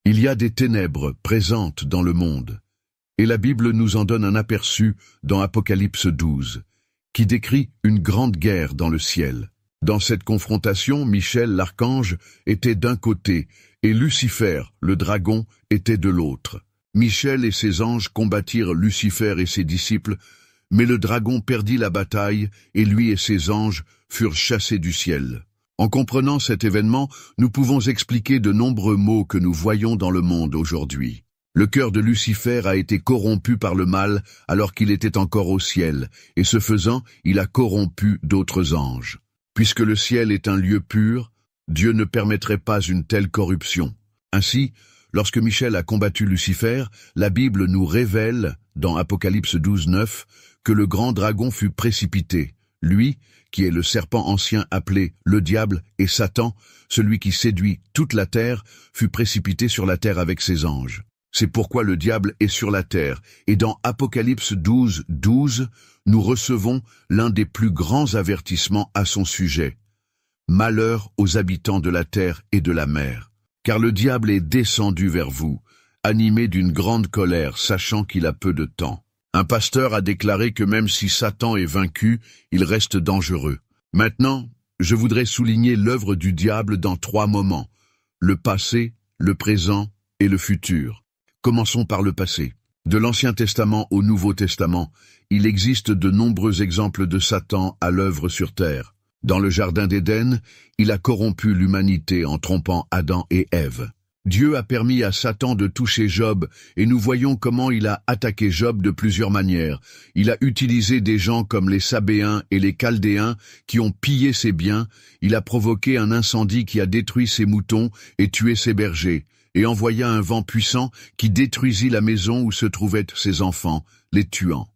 Il y a des ténèbres présentes dans le monde, et la Bible nous en donne un aperçu dans Apocalypse 12, qui décrit une grande guerre dans le ciel. Dans cette confrontation, Michel, l'archange, était d'un côté, et Lucifer, le dragon, était de l'autre. Michel et ses anges combattirent Lucifer et ses disciples, mais le dragon perdit la bataille, et lui et ses anges furent chassés du ciel. En comprenant cet événement, nous pouvons expliquer de nombreux maux que nous voyons dans le monde aujourd'hui. Le cœur de Lucifer a été corrompu par le mal alors qu'il était encore au ciel, et ce faisant, il a corrompu d'autres anges. Puisque le ciel est un lieu pur, Dieu ne permettrait pas une telle corruption. Ainsi, lorsque Michel a combattu Lucifer, la Bible nous révèle, dans Apocalypse 12:9, que le grand dragon fut précipité. Lui, qui est le serpent ancien appelé le diable et Satan, celui qui séduit toute la terre, fut précipité sur la terre avec ses anges. C'est pourquoi le diable est sur la terre, et dans Apocalypse 12:12, nous recevons l'un des plus grands avertissements à son sujet. Malheur aux habitants de la terre et de la mer, car le diable est descendu vers vous, animé d'une grande colère, sachant qu'il a peu de temps. Un pasteur a déclaré que même si Satan est vaincu, il reste dangereux. Maintenant, je voudrais souligner l'œuvre du diable dans 3 moments: le passé, le présent et le futur. Commençons par le passé. De l'Ancien Testament au Nouveau Testament, il existe de nombreux exemples de Satan à l'œuvre sur terre. Dans le Jardin d'Éden, il a corrompu l'humanité en trompant Adam et Ève. Dieu a permis à Satan de toucher Job, et nous voyons comment il a attaqué Job de plusieurs manières. Il a utilisé des gens comme les Sabéens et les Chaldéens qui ont pillé ses biens, il a provoqué un incendie qui a détruit ses moutons et tué ses bergers, et envoya un vent puissant qui détruisit la maison où se trouvaient ses enfants, les tuant.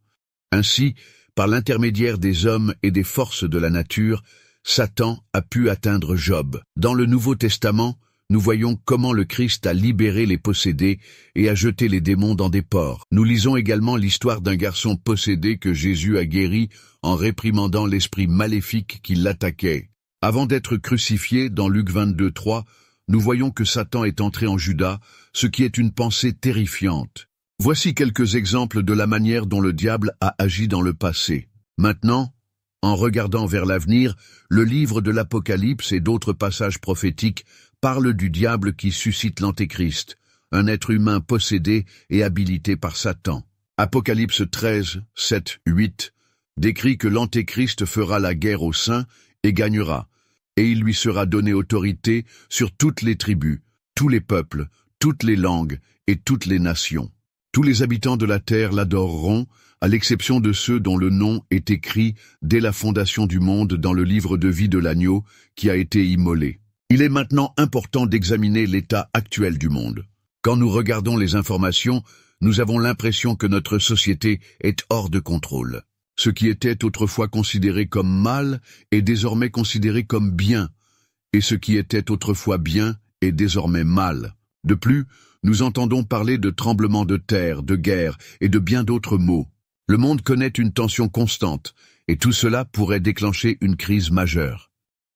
Ainsi, par l'intermédiaire des hommes et des forces de la nature, Satan a pu atteindre Job. Dans le Nouveau Testament, nous voyons comment le Christ a libéré les possédés et a jeté les démons dans des ports. Nous lisons également l'histoire d'un garçon possédé que Jésus a guéri en réprimandant l'esprit maléfique qui l'attaquait. Avant d'être crucifié, dans Luc 22:3, nous voyons que Satan est entré en Juda, ce qui est une pensée terrifiante. Voici quelques exemples de la manière dont le diable a agi dans le passé. Maintenant, en regardant vers l'avenir, le livre de l'Apocalypse et d'autres passages prophétiques parlent du diable qui suscite l'Antéchrist, un être humain possédé et habilité par Satan. Apocalypse 13, 7, 8 décrit que l'Antéchrist fera la guerre aux saints et gagnera, et il lui sera donné autorité sur toutes les tribus, tous les peuples, toutes les langues et toutes les nations. Tous les habitants de la terre l'adoreront, à l'exception de ceux dont le nom est écrit dès la fondation du monde dans le livre de vie de l'agneau qui a été immolé. Il est maintenant important d'examiner l'état actuel du monde. Quand nous regardons les informations, nous avons l'impression que notre société est hors de contrôle. Ce qui était autrefois considéré comme mal est désormais considéré comme bien, et ce qui était autrefois bien est désormais mal. De plus, nous entendons parler de tremblements de terre, de guerre et de bien d'autres maux. Le monde connaît une tension constante, et tout cela pourrait déclencher une crise majeure.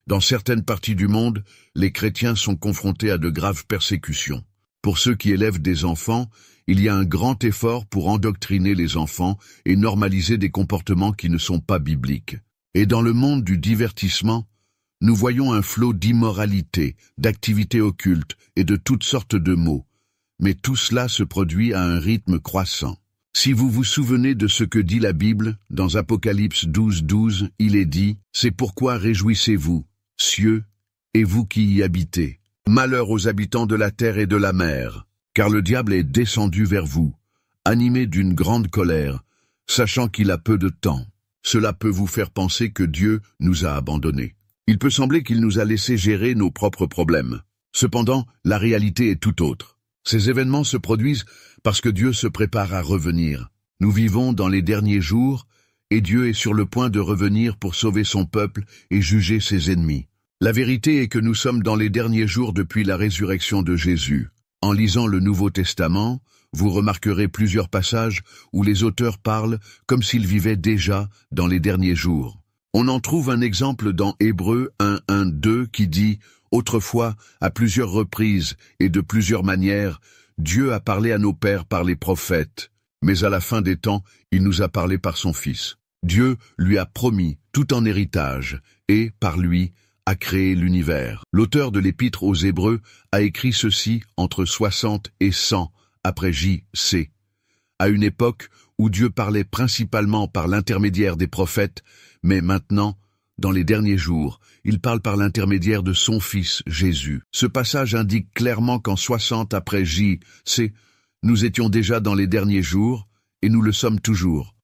Dans certaines parties du monde, les chrétiens sont confrontés à de graves persécutions. Pour ceux qui élèvent des enfants, il y a un grand effort pour endoctriner les enfants et normaliser des comportements qui ne sont pas bibliques. Et dans le monde du divertissement, nous voyons un flot d'immoralité, d'activités occultes et de toutes sortes de maux. Mais tout cela se produit à un rythme croissant. Si vous vous souvenez de ce que dit la Bible, dans Apocalypse 12:12, il est dit « C'est pourquoi réjouissez-vous, cieux, et vous qui y habitez. Malheur aux habitants de la terre et de la mer, car le diable est descendu vers vous, animé d'une grande colère, sachant qu'il a peu de temps. Cela peut vous faire penser que Dieu nous a abandonnés. Il peut sembler qu'il nous a laissé gérer nos propres problèmes. Cependant, la réalité est tout autre. Ces événements se produisent parce que Dieu se prépare à revenir. Nous vivons dans les derniers jours, et Dieu est sur le point de revenir pour sauver son peuple et juger ses ennemis. La vérité est que nous sommes dans les derniers jours depuis la résurrection de Jésus. En lisant le Nouveau Testament, vous remarquerez plusieurs passages où les auteurs parlent comme s'ils vivaient déjà dans les derniers jours. On en trouve un exemple dans Hébreux 1:1-2 qui dit « Autrefois, à plusieurs reprises et de plusieurs manières, Dieu a parlé à nos pères par les prophètes, mais à la fin des temps, il nous a parlé par son Fils. Dieu lui a promis tout en héritage et, par lui, a créé l'univers. L'auteur de l'Épître aux Hébreux a écrit ceci entre 60 et 100 après J.C. À une époque où Dieu parlait principalement par l'intermédiaire des prophètes, mais maintenant, dans les derniers jours, il parle par l'intermédiaire de son Fils Jésus. Ce passage indique clairement qu'en 60 après J.C., nous étions déjà dans les derniers jours, et nous le sommes toujours.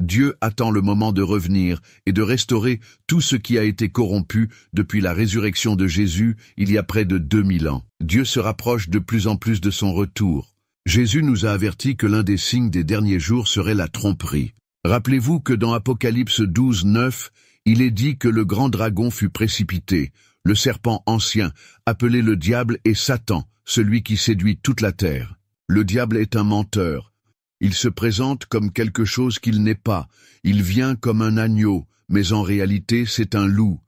Dieu attend le moment de revenir et de restaurer tout ce qui a été corrompu depuis la résurrection de Jésus il y a près de 2000 ans. Dieu se rapproche de plus en plus de son retour. Jésus nous a averti que l'un des signes des derniers jours serait la tromperie. Rappelez-vous que dans Apocalypse 12, 9, il est dit que le grand dragon fut précipité, le serpent ancien, appelé le diable et Satan, celui qui séduit toute la terre. Le diable est un menteur. Il se présente comme quelque chose qu'il n'est pas. Il vient comme un agneau, mais en réalité c'est un loup.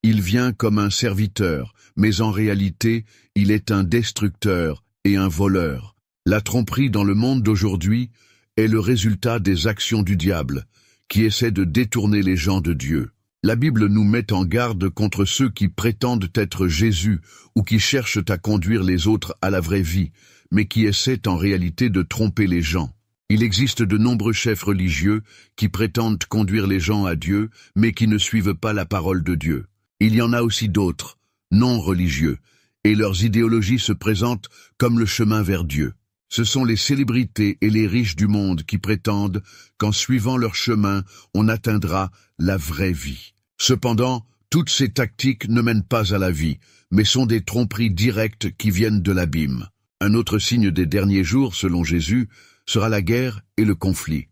Il vient comme un serviteur, mais en réalité il est un destructeur et un voleur. La tromperie dans le monde d'aujourd'hui est le résultat des actions du diable, qui essaie de détourner les gens de Dieu. La Bible nous met en garde contre ceux qui prétendent être Jésus ou qui cherchent à conduire les autres à la vraie vie, mais qui essaient en réalité de tromper les gens. Il existe de nombreux chefs religieux qui prétendent conduire les gens à Dieu, mais qui ne suivent pas la parole de Dieu. Il y en a aussi d'autres, non religieux, et leurs idéologies se présentent comme le chemin vers Dieu. Ce sont les célébrités et les riches du monde qui prétendent qu'en suivant leur chemin, on atteindra la vraie vie. Cependant, toutes ces tactiques ne mènent pas à la vie, mais sont des tromperies directes qui viennent de l'abîme. Un autre signe des derniers jours, selon Jésus, sera la guerre et le conflit.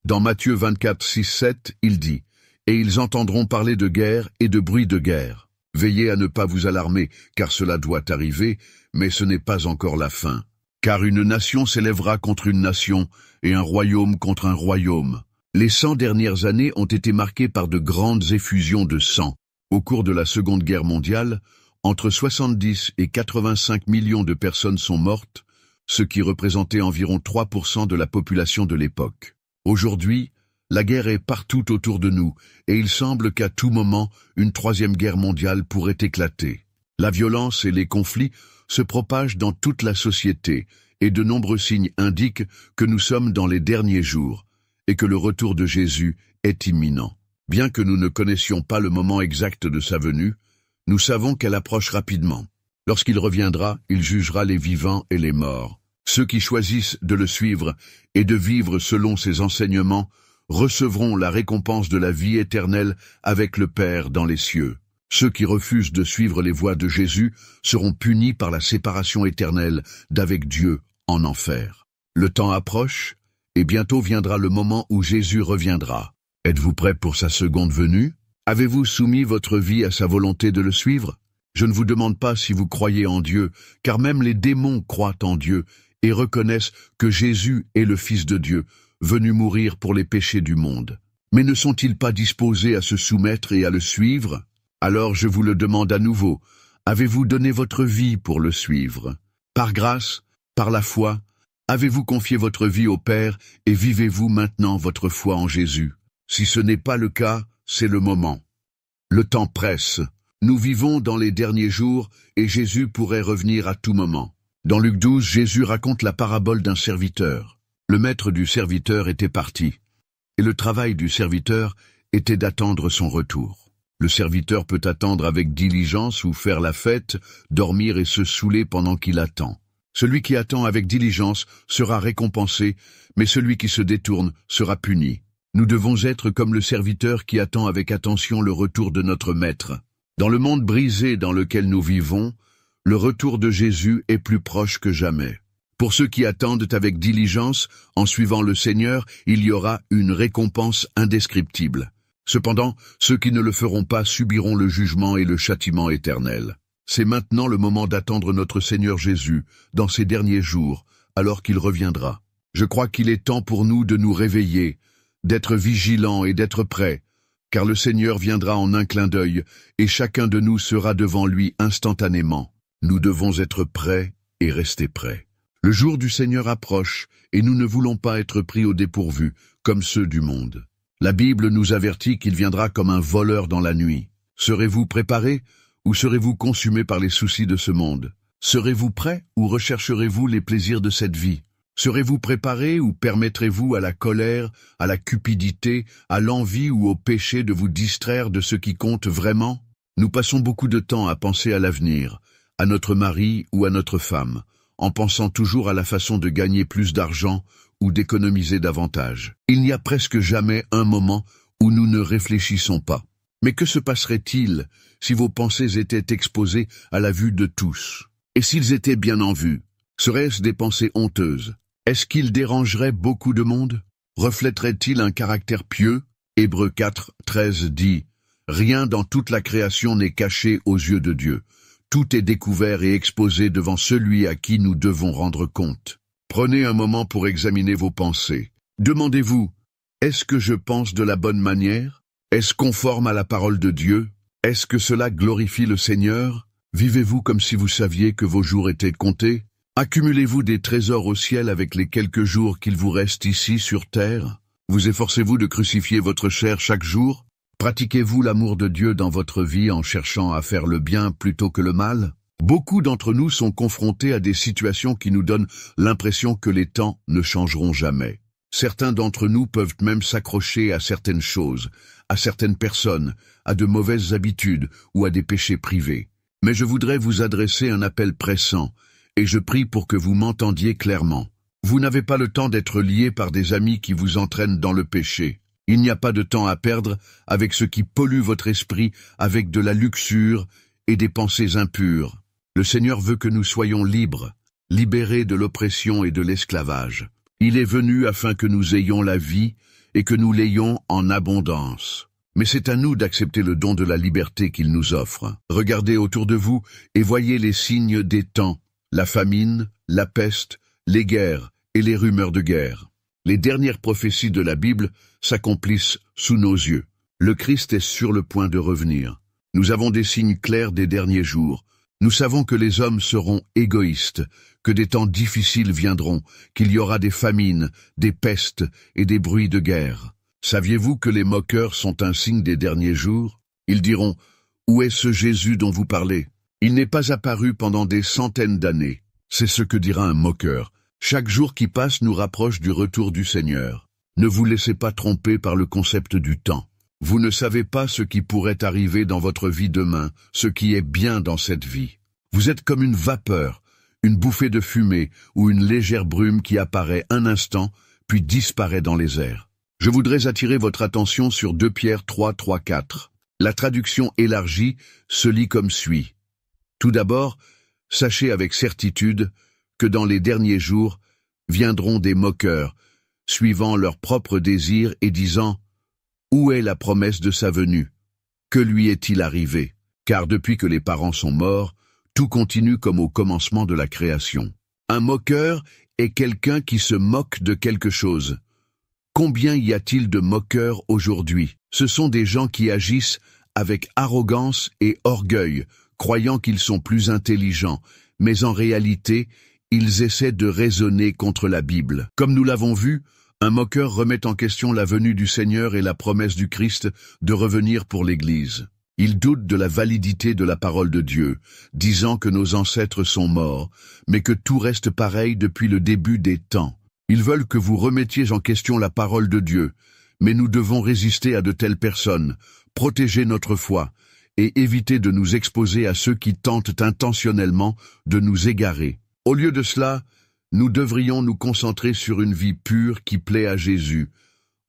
Dans Matthieu 24, 6, 7, il dit « Et ils entendront parler de guerre et de bruit de guerre. Veillez à ne pas vous alarmer, car cela doit arriver, mais ce n'est pas encore la fin. Car une nation s'élèvera contre une nation, et un royaume contre un royaume. » Les 100 dernières années ont été marquées par de grandes effusions de sang. Au cours de la Seconde Guerre mondiale, entre 70 et 85 millions de personnes sont mortes, ce qui représentait environ 3% de la population de l'époque. Aujourd'hui, la guerre est partout autour de nous, et il semble qu'à tout moment, une troisième guerre mondiale pourrait éclater. La violence et les conflits se propagent dans toute la société, et de nombreux signes indiquent que nous sommes dans les derniers jours, et que le retour de Jésus est imminent. Bien que nous ne connaissions pas le moment exact de sa venue, nous savons qu'elle approche rapidement. Lorsqu'il reviendra, il jugera les vivants et les morts. Ceux qui choisissent de le suivre et de vivre selon ses enseignements recevront la récompense de la vie éternelle avec le Père dans les cieux. Ceux qui refusent de suivre les voies de Jésus seront punis par la séparation éternelle d'avec Dieu en enfer. Le temps approche, et bientôt viendra le moment où Jésus reviendra. Êtes-vous prêts pour sa seconde venue? Avez-vous soumis votre vie à sa volonté de le suivre? Je ne vous demande pas si vous croyez en Dieu, car même les démons croient en Dieu et reconnaissent que Jésus est le Fils de Dieu, venu mourir pour les péchés du monde. Mais ne sont-ils pas disposés à se soumettre et à le suivre? Alors je vous le demande à nouveau, avez-vous donné votre vie pour le suivre? Par grâce, par la foi, avez-vous confié votre vie au Père et vivez-vous maintenant votre foi en Jésus? Si ce n'est pas le cas, c'est le moment. Le temps presse. Nous vivons dans les derniers jours et Jésus pourrait revenir à tout moment. Dans Luc 12, Jésus raconte la parabole d'un serviteur. Le maître du serviteur était parti, et le travail du serviteur était d'attendre son retour. Le serviteur peut attendre avec diligence ou faire la fête, dormir et se saouler pendant qu'il attend. Celui qui attend avec diligence sera récompensé, mais celui qui se détourne sera puni. Nous devons être comme le serviteur qui attend avec attention le retour de notre maître. Dans le monde brisé dans lequel nous vivons, le retour de Jésus est plus proche que jamais. Pour ceux qui attendent avec diligence, en suivant le Seigneur, il y aura une récompense indescriptible. Cependant, ceux qui ne le feront pas subiront le jugement et le châtiment éternel. C'est maintenant le moment d'attendre notre Seigneur Jésus, dans ces derniers jours, alors qu'il reviendra. Je crois qu'il est temps pour nous de nous réveiller, d'être vigilants et d'être prêts, car le Seigneur viendra en un clin d'œil, et chacun de nous sera devant lui instantanément. Nous devons être prêts et rester prêts. Le jour du Seigneur approche, et nous ne voulons pas être pris au dépourvu, comme ceux du monde. La Bible nous avertit qu'il viendra comme un voleur dans la nuit. Serez-vous préparés, ou serez-vous consumés par les soucis de ce monde? Serez-vous prêts, ou rechercherez-vous les plaisirs de cette vie? Serez-vous préparés, ou permettrez-vous à la colère, à la cupidité, à l'envie ou au péché de vous distraire de ce qui compte vraiment? Nous passons beaucoup de temps à penser à l'avenir, à notre mari ou à notre femme, en pensant toujours à la façon de gagner plus d'argent ou d'économiser davantage. Il n'y a presque jamais un moment où nous ne réfléchissons pas. Mais que se passerait-il si vos pensées étaient exposées à la vue de tous? Et s'ils étaient bien en vue? Seraient-ce des pensées honteuses? Est-ce qu'ils dérangeraient beaucoup de monde? Reflèteraient-ils un caractère pieux? Hébreux 4, 13 dit « Rien dans toute la création n'est caché aux yeux de Dieu. Tout est découvert et exposé devant celui à qui nous devons rendre compte. » Prenez un moment pour examiner vos pensées. Demandez-vous, est-ce que je pense de la bonne manière? Est-ce conforme à la parole de Dieu? Est-ce que cela glorifie le Seigneur? Vivez-vous comme si vous saviez que vos jours étaient comptés? Accumulez-vous des trésors au ciel avec les quelques jours qu'il vous reste ici sur terre? Vous efforcez-vous de crucifier votre chair chaque jour? Pratiquez-vous l'amour de Dieu dans votre vie en cherchant à faire le bien plutôt que le mal? Beaucoup d'entre nous sont confrontés à des situations qui nous donnent l'impression que les temps ne changeront jamais. Certains d'entre nous peuvent même s'accrocher à certaines choses, à certaines personnes, à de mauvaises habitudes ou à des péchés privés. Mais je voudrais vous adresser un appel pressant, et je prie pour que vous m'entendiez clairement. Vous n'avez pas le temps d'être lié par des amis qui vous entraînent dans le péché. Il n'y a pas de temps à perdre avec ce qui pollue votre esprit avec de la luxure et des pensées impures. Le Seigneur veut que nous soyons libres, libérés de l'oppression et de l'esclavage. Il est venu afin que nous ayons la vie et que nous l'ayons en abondance. Mais c'est à nous d'accepter le don de la liberté qu'il nous offre. Regardez autour de vous et voyez les signes des temps, la famine, la peste, les guerres et les rumeurs de guerre. Les dernières prophéties de la Bible s'accomplissent sous nos yeux. Le Christ est sur le point de revenir. Nous avons des signes clairs des derniers jours. Nous savons que les hommes seront égoïstes, que des temps difficiles viendront, qu'il y aura des famines, des pestes et des bruits de guerre. Saviez-vous que les moqueurs sont un signe des derniers jours? Ils diront « Où est ce Jésus dont vous parlez? Il n'est pas apparu pendant des centaines d'années. » C'est ce que dira un moqueur. Chaque jour qui passe nous rapproche du retour du Seigneur. Ne vous laissez pas tromper par le concept du temps. Vous ne savez pas ce qui pourrait arriver dans votre vie demain, ce qui est bien dans cette vie. Vous êtes comme une vapeur, une bouffée de fumée ou une légère brume qui apparaît un instant, puis disparaît dans les airs. Je voudrais attirer votre attention sur 2 Pierre 3, 3, 4. La traduction élargie se lit comme suit. Tout d'abord, sachez avec certitude que dans les derniers jours viendront des moqueurs, suivant leurs propres désirs et disant « Où est la promesse de sa venue? Que lui est-il arrivé? Car depuis que les parents sont morts, tout continue comme au commencement de la création. » Un moqueur est quelqu'un qui se moque de quelque chose. Combien y a-t-il de moqueurs aujourd'hui? Ce sont des gens qui agissent avec arrogance et orgueil, croyant qu'ils sont plus intelligents, mais en réalité, ils essaient de raisonner contre la Bible. Comme nous l'avons vu, un moqueur remet en question la venue du Seigneur et la promesse du Christ de revenir pour l'Église. Il doute de la validité de la parole de Dieu, disant que nos ancêtres sont morts, mais que tout reste pareil depuis le début des temps. Ils veulent que vous remettiez en question la parole de Dieu, mais nous devons résister à de telles personnes, protéger notre foi, et éviter de nous exposer à ceux qui tentent intentionnellement de nous égarer. Au lieu de cela, nous devrions nous concentrer sur une vie pure qui plaît à Jésus,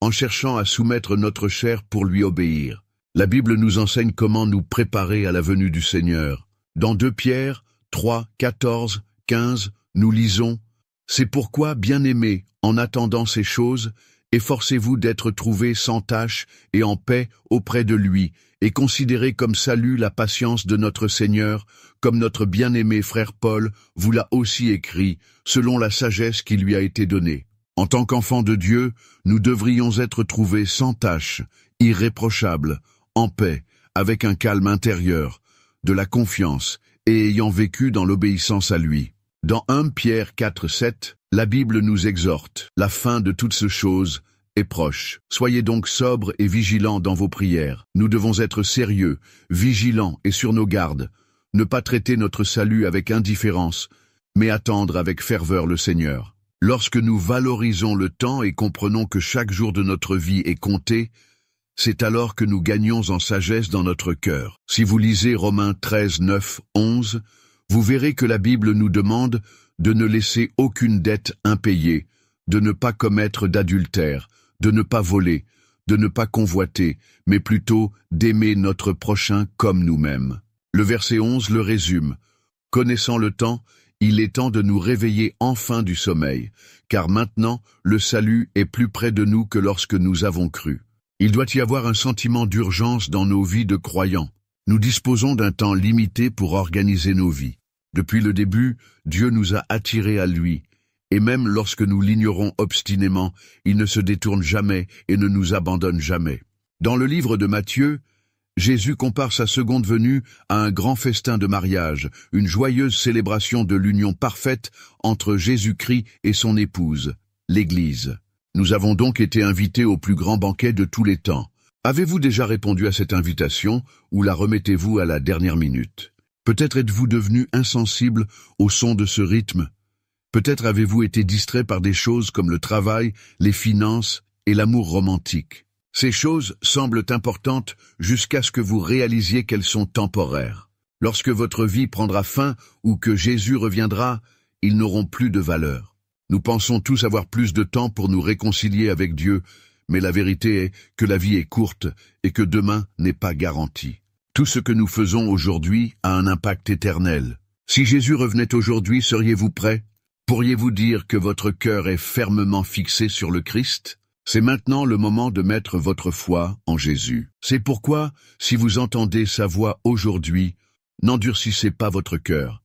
en cherchant à soumettre notre chair pour lui obéir. La Bible nous enseigne comment nous préparer à la venue du Seigneur. Dans 2 Pierre 3, 14, 15, nous lisons « C'est pourquoi, bien-aimés, en attendant ces choses, efforcez-vous d'être trouvés sans tache et en paix auprès de lui, et considérez comme salut la patience de notre Seigneur, comme notre bien-aimé frère Paul vous l'a aussi écrit, selon la sagesse qui lui a été donnée. En tant qu'enfants de Dieu, nous devrions être trouvés sans tache, irréprochables, en paix, avec un calme intérieur, de la confiance, et ayant vécu dans l'obéissance à lui. Dans 1 Pierre 4:7, la Bible nous exhorte, la fin de toutes ces choses est proche. Soyez donc sobres et vigilants dans vos prières. Nous devons être sérieux, vigilants et sur nos gardes, ne pas traiter notre salut avec indifférence, mais attendre avec ferveur le Seigneur. Lorsque nous valorisons le temps et comprenons que chaque jour de notre vie est compté, c'est alors que nous gagnons en sagesse dans notre cœur. Si vous lisez Romains 13, 9, 11, vous verrez que la Bible nous demande de ne laisser aucune dette impayée, de ne pas commettre d'adultère, de ne pas voler, de ne pas convoiter, mais plutôt d'aimer notre prochain comme nous-mêmes. Le verset 11 le résume. Connaissant le temps, il est temps de nous réveiller enfin du sommeil, car maintenant le salut est plus près de nous que lorsque nous avons cru. Il doit y avoir un sentiment d'urgence dans nos vies de croyants. Nous disposons d'un temps limité pour organiser nos vies. Depuis le début, Dieu nous a attirés à lui, et même lorsque nous l'ignorons obstinément, il ne se détourne jamais et ne nous abandonne jamais. Dans le livre de Matthieu, Jésus compare sa seconde venue à un grand festin de mariage, une joyeuse célébration de l'union parfaite entre Jésus-Christ et son épouse, l'Église. Nous avons donc été invités au plus grand banquet de tous les temps. Avez-vous déjà répondu à cette invitation ou la remettez-vous à la dernière minute? Peut-être êtes-vous devenu insensible au son de ce rythme. Peut-être avez-vous été distrait par des choses comme le travail, les finances et l'amour romantique. Ces choses semblent importantes jusqu'à ce que vous réalisiez qu'elles sont temporaires. Lorsque votre vie prendra fin ou que Jésus reviendra, ils n'auront plus de valeur. Nous pensons tous avoir plus de temps pour nous réconcilier avec Dieu, mais la vérité est que la vie est courte et que demain n'est pas garanti. Tout ce que nous faisons aujourd'hui a un impact éternel. Si Jésus revenait aujourd'hui, seriez-vous prêts? Pourriez-vous dire que votre cœur est fermement fixé sur le Christ? C'est maintenant le moment de mettre votre foi en Jésus. C'est pourquoi, si vous entendez sa voix aujourd'hui, n'endurcissez pas votre cœur.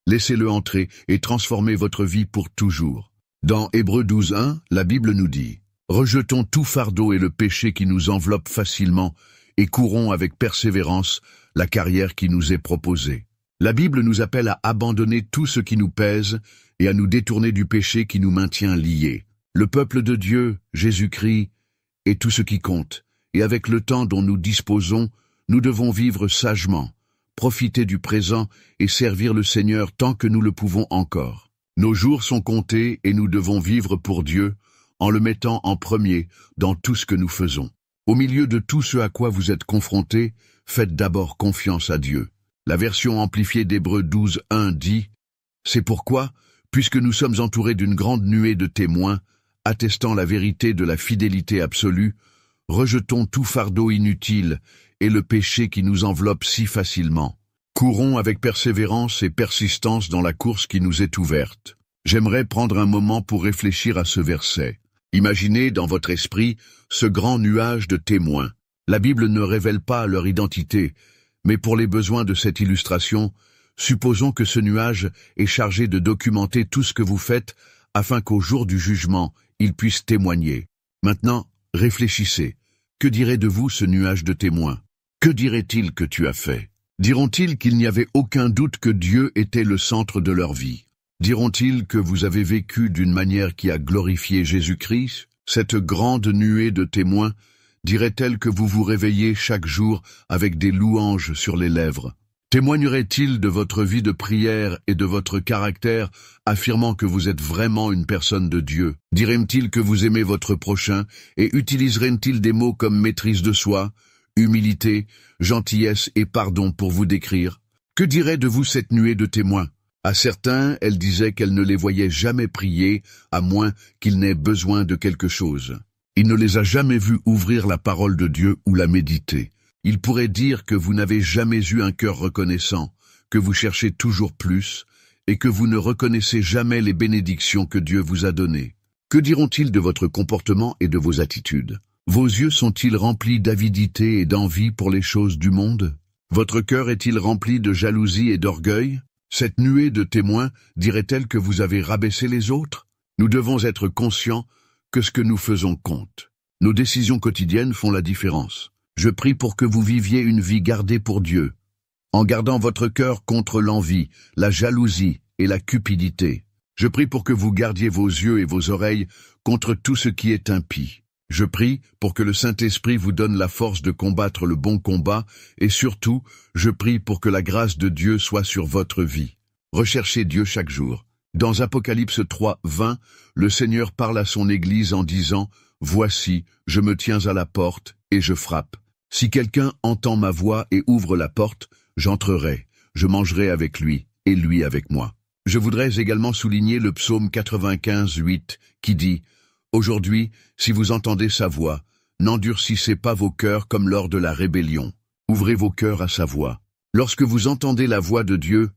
Laissez-le entrer et transformer votre vie pour toujours. Dans Hébreux 12:1, la Bible nous dit « Rejetons tout fardeau et le péché qui nous enveloppe facilement et courons avec persévérance la carrière qui nous est proposée. » La Bible nous appelle à abandonner tout ce qui nous pèse et à nous détourner du péché qui nous maintient liés. Le peuple de Dieu, Jésus-Christ, est tout ce qui compte, et avec le temps dont nous disposons, nous devons vivre sagement, profiter du présent et servir le Seigneur tant que nous le pouvons encore. Nos jours sont comptés et nous devons vivre pour Dieu en le mettant en premier dans tout ce que nous faisons. Au milieu de tout ce à quoi vous êtes confrontés, faites d'abord confiance à Dieu. La version amplifiée d'Hébreux 12:1 dit « C'est pourquoi, puisque nous sommes entourés d'une grande nuée de témoins, attestant la vérité de la fidélité absolue, rejetons tout fardeau inutile et le péché qui nous enveloppe si facilement. Courons avec persévérance et persistance dans la course qui nous est ouverte. » J'aimerais prendre un moment pour réfléchir à ce verset. Imaginez dans votre esprit ce grand nuage de témoins. La Bible ne révèle pas leur identité, mais pour les besoins de cette illustration, supposons que ce nuage est chargé de documenter tout ce que vous faites afin qu'au jour du jugement, il puisse témoigner. Maintenant, réfléchissez. Que dirait de vous ce nuage de témoins? Que dirait-il que tu as fait? Diront-ils qu'il n'y avait aucun doute que Dieu était le centre de leur vie? Diront-ils que vous avez vécu d'une manière qui a glorifié Jésus-Christ? Cette grande nuée de témoins dirait-elle que vous vous réveillez chaque jour avec des louanges sur les lèvres? Témoignerait-il de votre vie de prière et de votre caractère, affirmant que vous êtes vraiment une personne de Dieu? Diraient-ils que vous aimez votre prochain et utiliseraient-ils des mots comme maîtrise de soi, humilité, gentillesse et pardon pour vous décrire? Que dirait de vous cette nuée de témoins? À certains, elle disait qu'elle ne les voyait jamais prier, à moins qu'ils n'aient besoin de quelque chose. Il ne les a jamais vus ouvrir la parole de Dieu ou la méditer. Il pourrait dire que vous n'avez jamais eu un cœur reconnaissant, que vous cherchez toujours plus, et que vous ne reconnaissez jamais les bénédictions que Dieu vous a données. Que diront-ils de votre comportement et de vos attitudes? Vos yeux sont-ils remplis d'avidité et d'envie pour les choses du monde? Votre cœur est-il rempli de jalousie et d'orgueil? Cette nuée de témoins dirait-elle que vous avez rabaissé les autres? Nous devons être conscients que ce que nous faisons compte. Nos décisions quotidiennes font la différence. Je prie pour que vous viviez une vie gardée pour Dieu, en gardant votre cœur contre l'envie, la jalousie et la cupidité. Je prie pour que vous gardiez vos yeux et vos oreilles contre tout ce qui est impie. Je prie pour que le Saint-Esprit vous donne la force de combattre le bon combat et surtout, je prie pour que la grâce de Dieu soit sur votre vie. Recherchez Dieu chaque jour. Dans Apocalypse 3, 20, le Seigneur parle à son Église en disant « Voici, je me tiens à la porte et je frappe. Si quelqu'un entend ma voix et ouvre la porte, j'entrerai, je mangerai avec lui et lui avec moi. » Je voudrais également souligner le psaume 95, 8, qui dit « Aujourd'hui, si vous entendez sa voix, n'endurcissez pas vos cœurs comme lors de la rébellion. Ouvrez vos cœurs à sa voix. Lorsque vous entendez la voix de Dieu,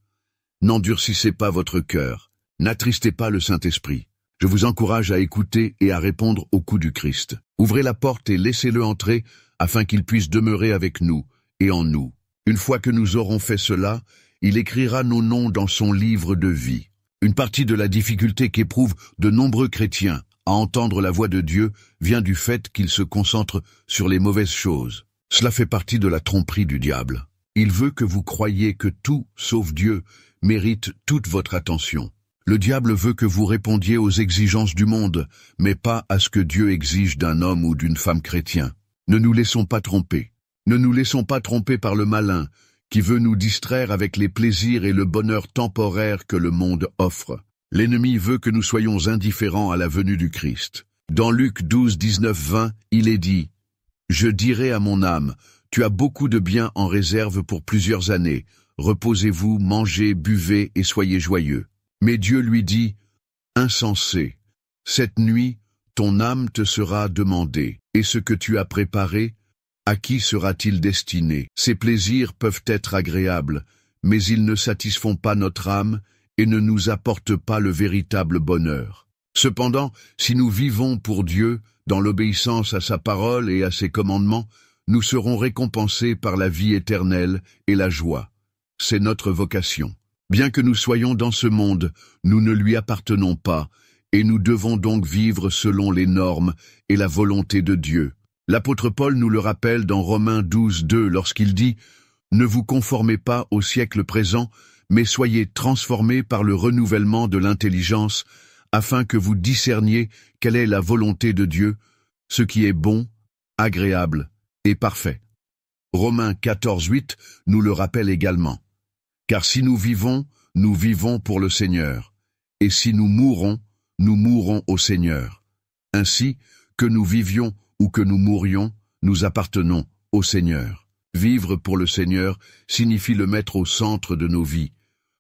n'endurcissez pas votre cœur. N'attristez pas le Saint-Esprit. Je vous encourage à écouter et à répondre au coup du Christ. Ouvrez la porte et laissez-le entrer afin qu'il puisse demeurer avec nous et en nous. Une fois que nous aurons fait cela, il écrira nos noms dans son livre de vie. Une partie de la difficulté qu'éprouvent de nombreux chrétiens à entendre la voix de Dieu vient du fait qu'ils se concentrent sur les mauvaises choses. Cela fait partie de la tromperie du diable. Il veut que vous croyiez que tout, sauf Dieu, mérite toute votre attention. Le diable veut que vous répondiez aux exigences du monde, mais pas à ce que Dieu exige d'un homme ou d'une femme chrétien. Ne nous laissons pas tromper. Ne nous laissons pas tromper par le malin, qui veut nous distraire avec les plaisirs et le bonheur temporaire que le monde offre. L'ennemi veut que nous soyons indifférents à la venue du Christ. Dans Luc 12, 19, 20, il est dit « Je dirai à mon âme, tu as beaucoup de biens en réserve pour plusieurs années. Reposez-vous, mangez, buvez et soyez joyeux. » Mais Dieu lui dit « Insensé, cette nuit, ton âme te sera demandée, et ce que tu as préparé, à qui sera-t-il destiné? Ces plaisirs peuvent être agréables, mais ils ne satisfont pas notre âme et ne nous apportent pas le véritable bonheur. Cependant, si nous vivons pour Dieu, dans l'obéissance à sa parole et à ses commandements, nous serons récompensés par la vie éternelle et la joie. C'est notre vocation. Bien que nous soyons dans ce monde, nous ne lui appartenons pas, et nous devons donc vivre selon les normes et la volonté de Dieu. L'apôtre Paul nous le rappelle dans Romains 12, 2 lorsqu'il dit « Ne vous conformez pas au siècle présent, mais soyez transformés par le renouvellement de l'intelligence, afin que vous discerniez quelle est la volonté de Dieu, ce qui est bon, agréable et parfait. » Romains 14, 8 nous le rappelle également. Car si nous vivons pour le Seigneur, et si nous mourons au Seigneur. Ainsi, que nous vivions ou que nous mourions, nous appartenons au Seigneur. Vivre pour le Seigneur signifie le mettre au centre de nos vies,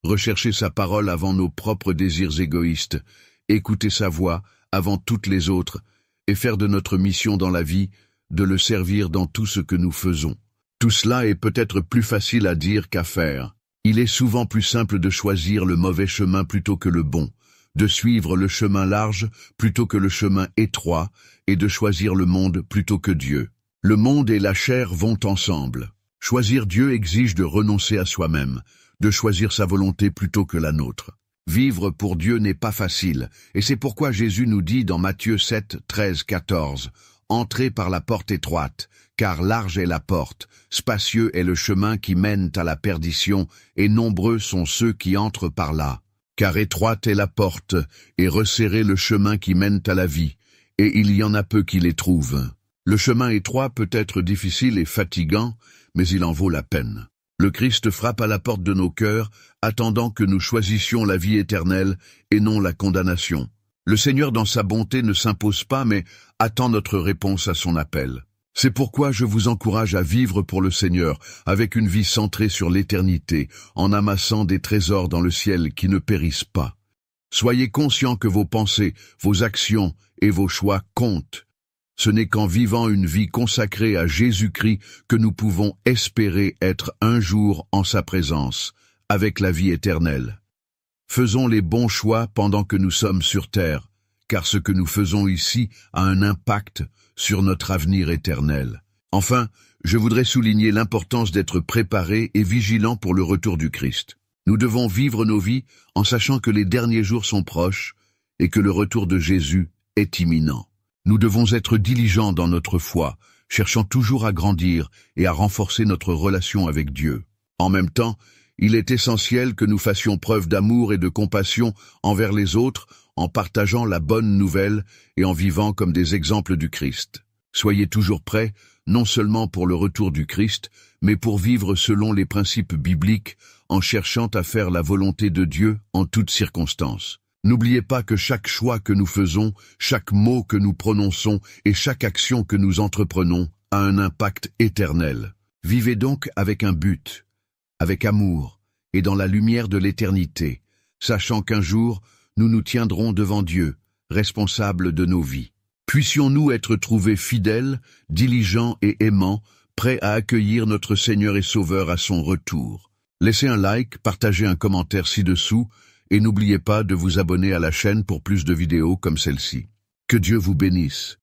rechercher sa parole avant nos propres désirs égoïstes, écouter sa voix avant toutes les autres, et faire de notre mission dans la vie, de le servir dans tout ce que nous faisons. Tout cela est peut-être plus facile à dire qu'à faire. Il est souvent plus simple de choisir le mauvais chemin plutôt que le bon, de suivre le chemin large plutôt que le chemin étroit, et de choisir le monde plutôt que Dieu. Le monde et la chair vont ensemble. Choisir Dieu exige de renoncer à soi-même, de choisir sa volonté plutôt que la nôtre. Vivre pour Dieu n'est pas facile, et c'est pourquoi Jésus nous dit dans Matthieu 7, 13, 14, « Entrez par la porte étroite, car large est la porte, spacieux est le chemin qui mène à la perdition, et nombreux sont ceux qui entrent par là. Car étroite est la porte, et resserré le chemin qui mène à la vie, et il y en a peu qui les trouvent. » Le chemin étroit peut être difficile et fatigant, mais il en vaut la peine. Le Christ frappe à la porte de nos cœurs, attendant que nous choisissions la vie éternelle et non la condamnation. Le Seigneur dans sa bonté ne s'impose pas, mais attend notre réponse à son appel. C'est pourquoi je vous encourage à vivre pour le Seigneur, avec une vie centrée sur l'éternité, en amassant des trésors dans le ciel qui ne périssent pas. Soyez conscients que vos pensées, vos actions et vos choix comptent. Ce n'est qu'en vivant une vie consacrée à Jésus-Christ que nous pouvons espérer être un jour en sa présence, avec la vie éternelle. Faisons les bons choix pendant que nous sommes sur terre, car ce que nous faisons ici a un impact sur notre avenir éternel. Enfin, je voudrais souligner l'importance d'être préparé et vigilant pour le retour du Christ. Nous devons vivre nos vies en sachant que les derniers jours sont proches et que le retour de Jésus est imminent. Nous devons être diligents dans notre foi, cherchant toujours à grandir et à renforcer notre relation avec Dieu. En même temps, il est essentiel que nous fassions preuve d'amour et de compassion envers les autres en partageant la bonne nouvelle et en vivant comme des exemples du Christ. Soyez toujours prêts, non seulement pour le retour du Christ, mais pour vivre selon les principes bibliques en cherchant à faire la volonté de Dieu en toutes circonstances. N'oubliez pas que chaque choix que nous faisons, chaque mot que nous prononçons et chaque action que nous entreprenons a un impact éternel. Vivez donc avec un but, avec amour et dans la lumière de l'éternité, sachant qu'un jour, nous nous tiendrons devant Dieu, responsables de nos vies. Puissions-nous être trouvés fidèles, diligents et aimants, prêts à accueillir notre Seigneur et Sauveur à son retour. Laissez un like, partagez un commentaire ci-dessous et n'oubliez pas de vous abonner à la chaîne pour plus de vidéos comme celle-ci. Que Dieu vous bénisse.